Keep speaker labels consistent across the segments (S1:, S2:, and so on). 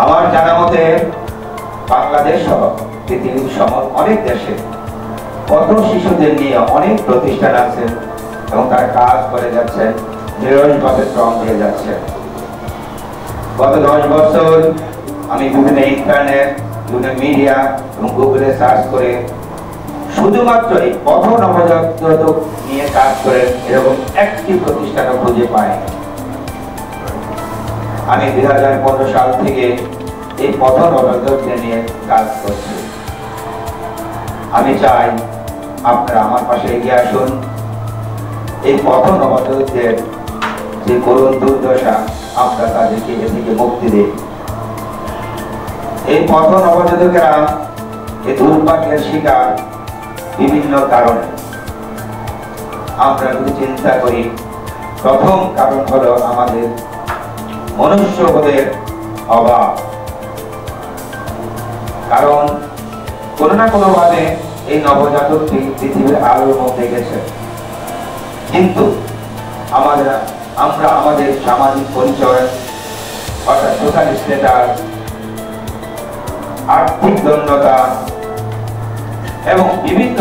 S1: আমার জানা মতে বাংলাদেশ সহ পৃথিবীর সহ অনেক দেশে কত শিশুদের নিয়ে অনেক প্রতিষ্ঠান আছে এবং তারা কাজ করে যাচ্ছে, নিরলসভাবে শ্রম দিয়ে যাচ্ছে। গত 10 বছর আমি বিভিন্ন ইন্টারনেট, বিভিন্ন মিডিয়া এবং গুগলে সার্চ করে শুধুমাত্র এই পথ নবজাতক নিয়ে কাজ করে এরকম একটি প্রতিষ্ঠানও খুঁজে পাই। আমি 2015 সাল থেকে এই পথ নবজাতকদের নিয়ে কাজ করছি। আমি চাই আপনারা আমার পাশে এগিয়ে আসুন। এই পথ নবজাতকদের যে করুণ দুর্দশা, আমরা তাদেরকে এ থেকে মুক্তি দিই। এই পথ নবজাতকেরা এই দুর্ভাগ্যের শিকার বিভিন্ন কারণে। আমরা যদি চিন্তা করি, প্রথম কারণ হলো আমাদের মনুষ্যবোধের অভাব। কারণ কোনো না কোনো ভাবে এই নবজাতকটি পৃথিবীর আলোর মধ্যে গেছে, কিন্তু আমরা আমাদের সামাজিক পরিচয় অর্থাৎ সোশ্যাল স্ট্যাটাস, আর্থিক দণ্ডতা এবং বিভিন্ন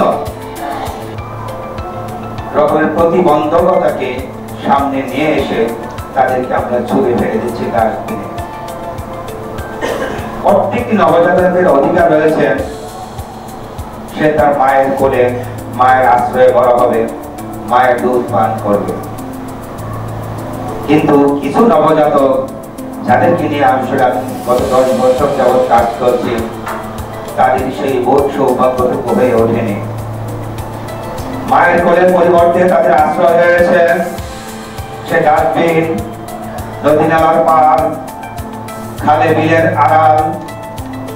S1: রকমের প্রতিবন্ধকতাকে সামনে নিয়ে এসে তাদেরকে আমরা ছুঁড়ে ফেলে দিচ্ছি ডাস্টবিনে। প্রত্যেকটি নবজাতকের অধিকার রয়েছে সে তার মায়ের কোলে, মায়ের আশ্রয়ে বড় হবে, মায়ের দুধ পান করবে। কিন্তু কিছু নবজাতক যাদেরকে নিয়ে আমি গত 10 বছর যাবৎ কাজ করছি, তাদের সেই বোধ সৌভাগ্যটুকু হয়ে ওঠেনি। মায়ের কোলের পরিবর্তে তাদের আশ্রয় হয়েছে সে ডাস্টবিন, নদী নালার পার, খালে বিলের আড়াল,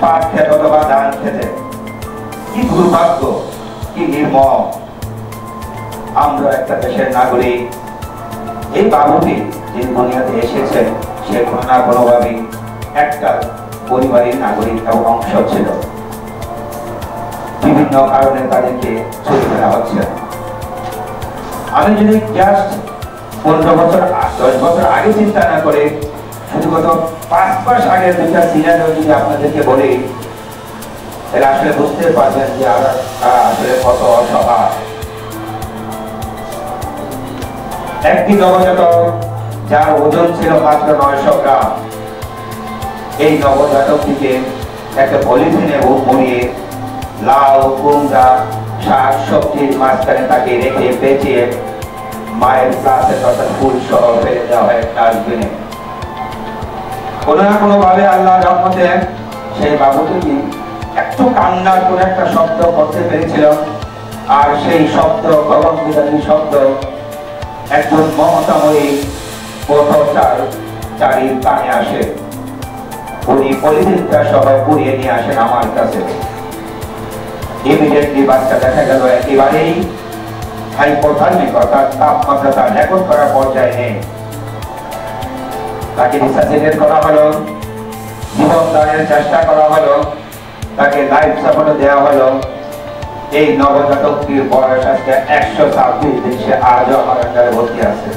S1: পাট ক্ষেত অথবা ধান খেতে। কি দুর্ভাগ্য, কি নির্মম। আমরা একটা দেশের নাগরিক। এই বাবুটি যে দুনিয়াতে এসেছে সে কোনো না কোনোভাবে একটা পরিবারের নাগরিক এবং অংশ ছিল। বিভিন্ন কারণে তাদেরকে ছুটি ফেলা হচ্ছে। আমি যদি জাস্ট 15 বছর 10 বছর আগে চিন্তা না করে শুধু গত 5 মাস আগে দুইটা সিনারিও যদি আপনাদেরকে বলি, তাহলে আসলে বুঝতে পারবেন যে তারা আসলে কত অসহায়। একটি নবজাতক যার ওজন ছিল মাত্র 900 গ্রাম, এই নবজাতকটিকে একটা পলিথিনে মুড়িয়ে লাউ, কুমড়া, শাক সবজির মাঝখানে তাকে রেখে পেঁচিয়ে মায়ের প্লাসের অর্থাৎ ফুল সহ ফেলে দেওয়া হয় ডাস্টবিনে। কোনো না কোনো ভাবে আল্লাহর রহমতে সেই বাবুটি একটু কান্নার কোন একটা শব্দ করতে পেরেছিল, আর সেই শব্দ গগন বিদারী শব্দ একজন মমতাময়ী পথচারীর কানে আসে। উনি পলিথিনটা সহ পুড়িয়ে নিয়ে আসেন আমার কাছে। ইমিডিয়েটলি বাচ্চা দেখা গেল একেবারেই হাইপোথার্মিক অর্থাৎ তাপমাত্রা তার রেকর্ড করার পর্যায়ে নেই। তাকে রিসার্চিটেট করা হলো, জীবন দানের চেষ্টা করা হলো, তাকে লাইফ সাপোর্ট দেওয়া হলো। এই নবজাতকটির বয়স আজকে 126 দিন, সে আজও আমার আন্ডারে ভর্তি আছে।